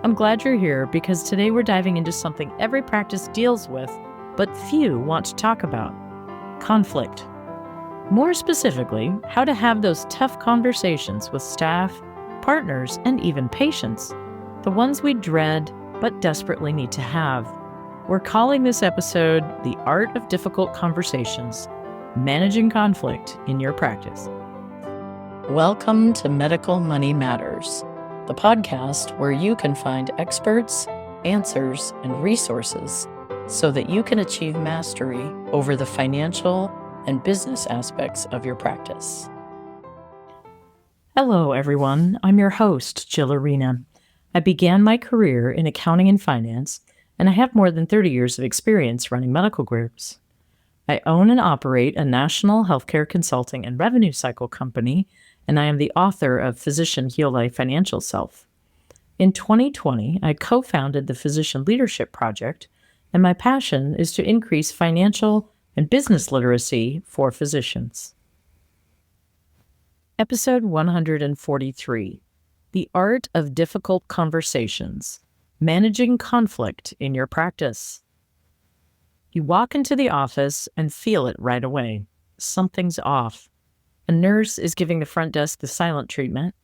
I'm glad you're here because today we're diving into something every practice deals with, but few want to talk about: conflict. More specifically, how to have those tough conversations with staff, partners, and even patients, the ones we dread but desperately need to have. We're calling this episode The Art of Difficult Conversations: Managing Conflict in Your Practice. Welcome to Medical Money Matters, the podcast where you can find experts, answers, and resources so that you can achieve mastery over the financial and business aspects of your practice. Hello, everyone. I'm your host, Jill Arena. I began my career in accounting and finance, and I have more than 30 years of experience running medical groups. I own and operate a national healthcare consulting and revenue cycle company, and I am the author of Physician Heal Life Financial Self. In 2020, I co-founded the Physician Leadership Project, and my passion is to increase financial and business literacy for physicians. Episode 143, The Art of Difficult Conversations: Managing Conflict in Your Practice. You walk into the office and feel it right away. Something's off. A nurse is giving the front desk the silent treatment.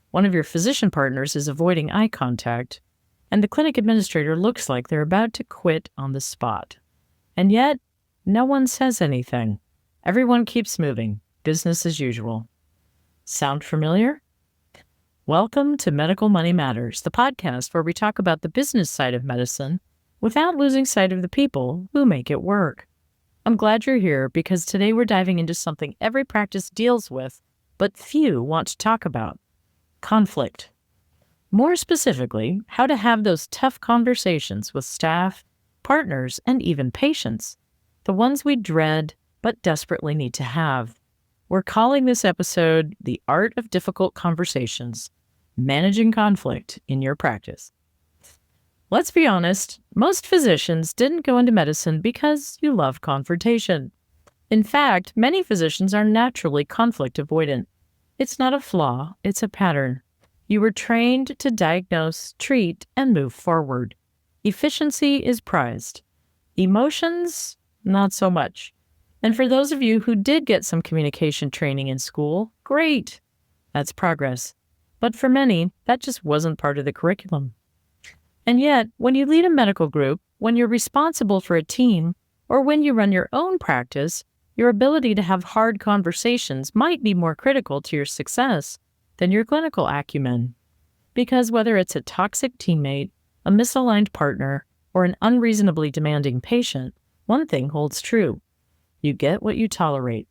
One of your physician partners is avoiding eye contact, and the clinic administrator looks like they're about to quit on the spot. And yet, no one says anything. Everyone keeps moving, business as usual. Sound familiar? Welcome to Medical Money Matters, the podcast where we talk about the business side of medicine without losing sight of the people who make it work. I'm glad you're here because today we're diving into something every practice deals with, but few want to talk about: conflict. More specifically, how to have those tough conversations with staff, partners, and even patients, the ones we dread but desperately need to have. We're calling this episode The Art of Difficult Conversations: Managing Conflict in Your Practice. Let's be honest, most physicians didn't go into medicine because you love confrontation. In fact, many physicians are naturally conflict avoidant. It's not a flaw, it's a pattern. You were trained to diagnose, treat, and move forward. Efficiency is prized. Emotions, not so much. And for those of you who did get some communication training in school, great. That's progress. But for many, that just wasn't part of the curriculum. And yet, when you lead a medical group, when you're responsible for a team, or when you run your own practice, your ability to have hard conversations might be more critical to your success than your clinical acumen. Because whether it's a toxic teammate, a misaligned partner, or an unreasonably demanding patient, one thing holds true: you get what you tolerate.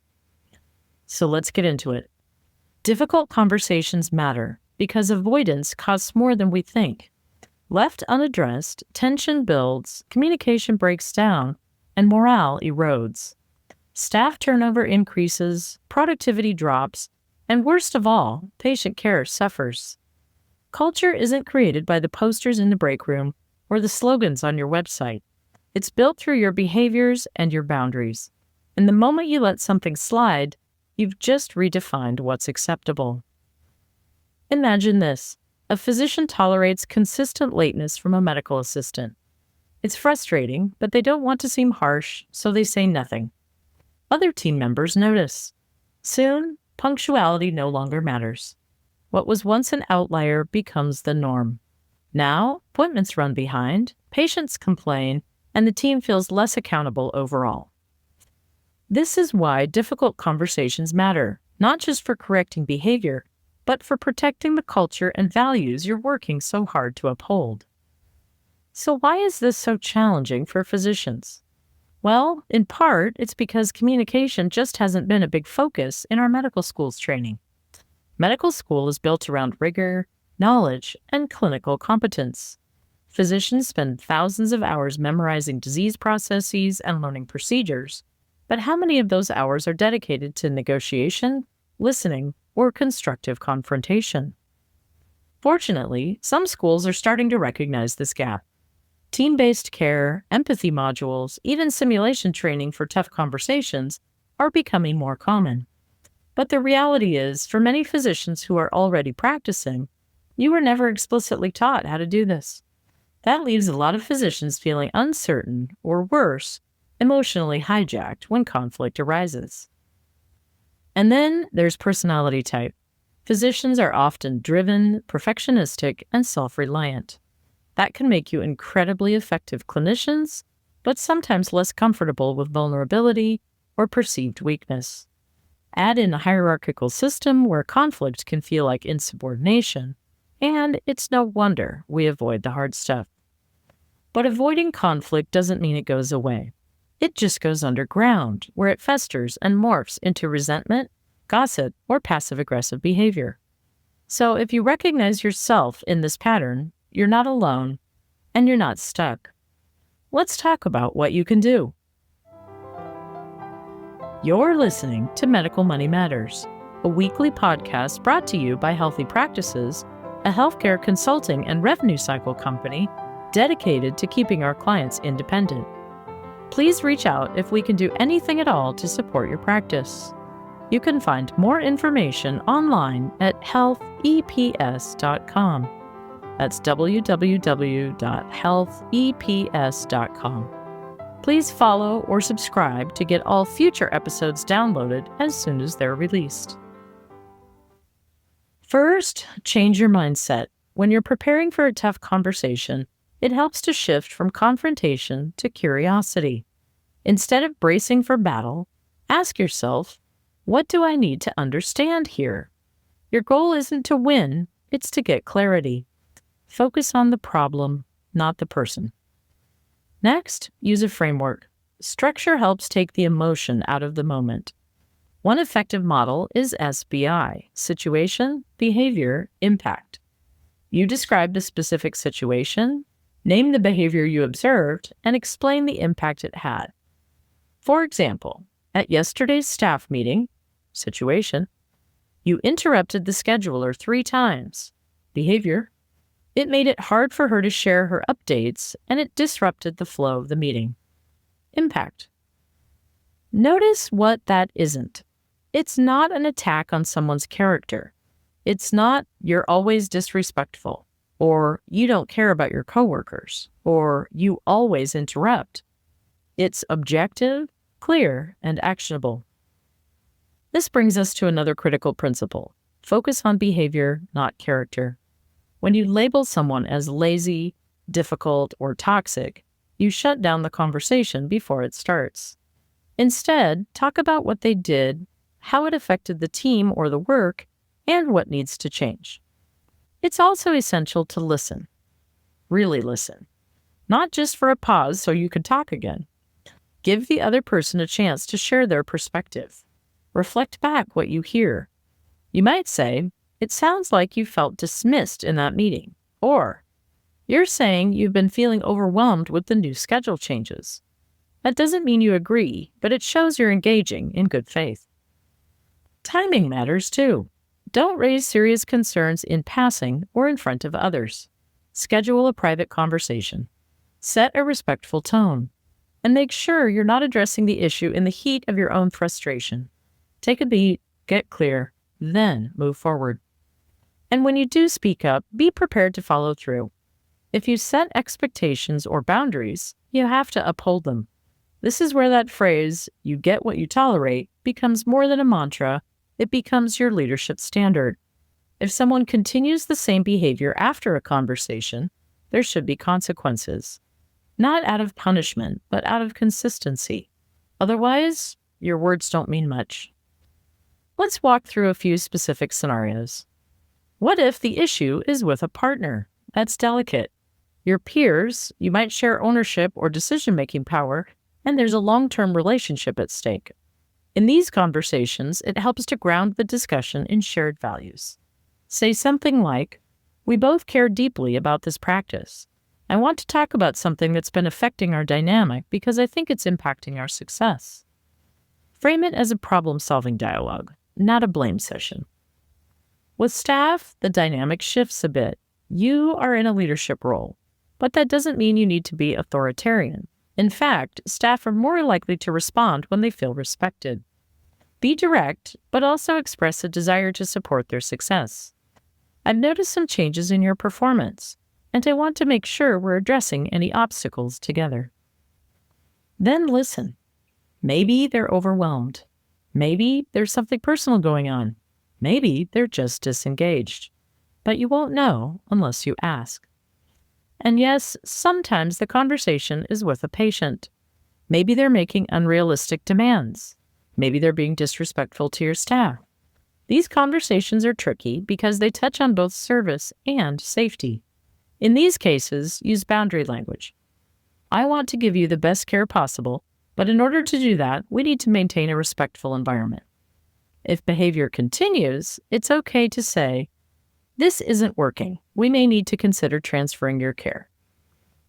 So let's get into it. Difficult conversations matter because avoidance costs more than we think. Left unaddressed, tension builds, communication breaks down, and morale erodes. Staff turnover increases, productivity drops, and worst of all, patient care suffers. Culture isn't created by the posters in the break room or the slogans on your website. It's built through your behaviors and your boundaries. And the moment you let something slide, you've just redefined what's acceptable. Imagine this. A physician tolerates consistent lateness from a medical assistant. It's frustrating, but they don't want to seem harsh, so they say nothing. Other team members notice. Soon, punctuality no longer matters. What was once an outlier becomes the norm. Now, appointments run behind, patients complain, and the team feels less accountable overall. This is why difficult conversations matter, not just for correcting behavior, but for protecting the culture and values you're working so hard to uphold. So why is this so challenging for physicians? Well, in part, it's because communication just hasn't been a big focus in our medical school's training. Medical school is built around rigor, knowledge, and clinical competence. Physicians spend thousands of hours memorizing disease processes and learning procedures, but how many of those hours are dedicated to negotiation, listening, or constructive confrontation? Fortunately, some schools are starting to recognize this gap. Team-based care, empathy modules, even simulation training for tough conversations are becoming more common. But the reality is, for many physicians who are already practicing, You were never explicitly taught how to do this. That leaves a lot of physicians feeling uncertain, or worse, emotionally hijacked when conflict arises. And then there's personality type. Physicians are often driven, perfectionistic, and self-reliant. That can make you incredibly effective clinicians, but sometimes less comfortable with vulnerability or perceived weakness. Add in a hierarchical system where conflict can feel like insubordination, and it's no wonder we avoid the hard stuff. But avoiding conflict doesn't mean it goes away. It just goes underground, where it festers and morphs into resentment, gossip, or passive-aggressive behavior. So if you recognize yourself in this pattern, you're not alone, and you're not stuck. Let's talk about what you can do. You're listening to Medical Money Matters, a weekly podcast brought to you by Healthy Practices, a healthcare consulting and revenue cycle company dedicated to keeping our clients independent. Please reach out if we can do anything at all to support your practice. You can find more information online at healtheps.com. That's www.healtheps.com. Please follow or subscribe to get all future episodes downloaded as soon as they're released. First, change your mindset. When you're preparing for a tough conversation, it helps to shift from confrontation to curiosity. Instead of bracing for battle, ask yourself, what do I need to understand here? Your goal isn't to win, it's to get clarity. Focus on the problem, not the person. Next, use a framework. Structure helps take the emotion out of the moment. One effective model is SBI, situation, behavior, impact. You describe the specific situation, name the behavior you observed, and explain the impact it had. For example, at yesterday's staff meeting, situation, you interrupted the scheduler 3 times. Behavior, it made it hard for her to share her updates, and it disrupted the flow of the meeting. Impact. Notice what that isn't. It's not an attack on someone's character. It's not, you're always disrespectful, or you don't care about your coworkers, or you always interrupt. It's objective, clear, and actionable. This brings us to another critical principle. Focus on behavior, not character. When you label someone as lazy, difficult, or toxic, you shut down the conversation before it starts. Instead, talk about what they did, how it affected the team or the work, and what needs to change. It's also essential to listen. Really listen. Not just for a pause so you can talk again. Give the other person a chance to share their perspective. Reflect back what you hear. You might say, it sounds like you felt dismissed in that meeting. Or, you're saying you've been feeling overwhelmed with the new schedule changes. That doesn't mean you agree, but it shows you're engaging in good faith. Timing matters too. Don't raise serious concerns in passing or in front of others. Schedule a private conversation. Set a respectful tone. And make sure you're not addressing the issue in the heat of your own frustration. Take a beat, get clear, then move forward. And when you do speak up, be prepared to follow through. If you set expectations or boundaries, you have to uphold them. This is where that phrase, you get what you tolerate, becomes more than a mantra. It becomes your leadership standard. If someone continues the same behavior after a conversation, there should be consequences. Not out of punishment, but out of consistency. Otherwise, your words don't mean much. Let's walk through a few specific scenarios. What if the issue is with a partner? That's delicate. Your peers, you might share ownership or decision-making power, and there's a long-term relationship at stake. In these conversations, it helps to ground the discussion in shared values. Say something like, we both care deeply about this practice. I want to talk about something that's been affecting our dynamic because I think it's impacting our success. Frame it as a problem-solving dialogue, not a blame session. With staff, the dynamic shifts a bit. You are in a leadership role, but that doesn't mean you need to be authoritarian. In fact, staff are more likely to respond when they feel respected. Be direct, but also express a desire to support their success. I've noticed some changes in your performance, and I want to make sure we're addressing any obstacles together. Then listen. Maybe they're overwhelmed. Maybe there's something personal going on. Maybe they're just disengaged. But you won't know unless you ask. And yes, sometimes the conversation is with a patient. Maybe they're making unrealistic demands. Maybe they're being disrespectful to your staff. These conversations are tricky because they touch on both service and safety. In these cases, use boundary language. I want to give you the best care possible, but in order to do that, we need to maintain a respectful environment. If behavior continues, it's okay to say, "This isn't working. We may need to consider transferring your care."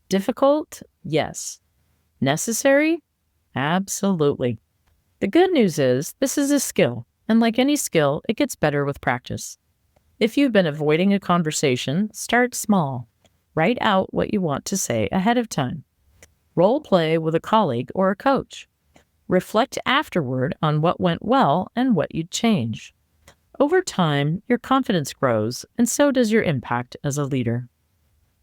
Difficult? Yes. Necessary? Absolutely. The good news is this is a skill, and like any skill, it gets better with practice. If you've been avoiding a conversation, start small. Write out what you want to say ahead of time. Role play with a colleague or a coach. Reflect afterward on what went well and what you'd change. Over time, your confidence grows, and so does your impact as a leader.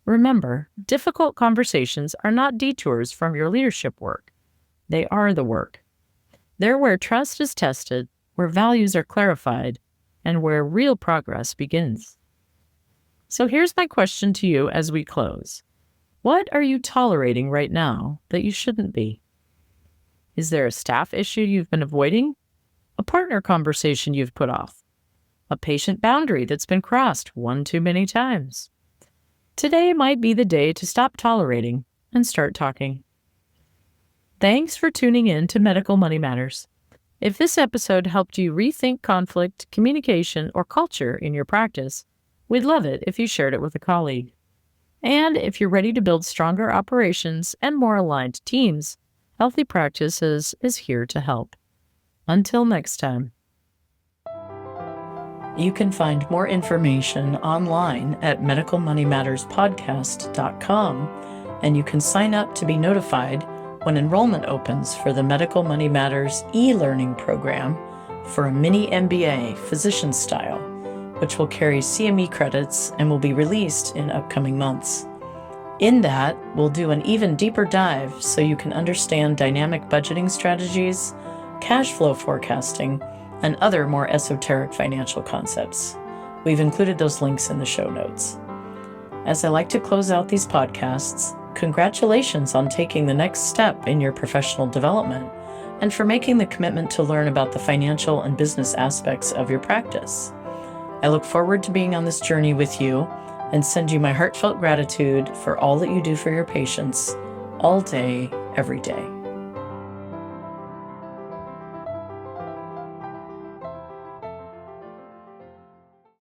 Remember, difficult conversations are not detours from your leadership work. They are the work. They're where trust is tested, where values are clarified, and where real progress begins. So here's my question to you as we close. What are you tolerating right now that you shouldn't be? Is there a staff issue you've been avoiding? A partner conversation you've put off? A patient boundary that's been crossed one too many times? Today might be the day to stop tolerating and start talking. Thanks for tuning in to Medical Money Matters. If this episode helped you rethink conflict, communication, or culture in your practice, we'd love it if you shared it with a colleague. And if you're ready to build stronger operations and more aligned teams, Healthy Practices is here to help. Until next time. You can find more information online at medicalmoneymatterspodcast.com, and you can sign up to be notified when enrollment opens for the Medical Money Matters e-learning program for a mini MBA physician style, which will carry CME credits and will be released in upcoming months. In that, we'll do an even deeper dive so you can understand dynamic budgeting strategies, cash flow forecasting, and other more esoteric financial concepts. We've included those links in the show notes. As I like to close out these podcasts, congratulations on taking the next step in your professional development and for making the commitment to learn about the financial and business aspects of your practice. I look forward to being on this journey with you and send you my heartfelt gratitude for all that you do for your patients all day, every day.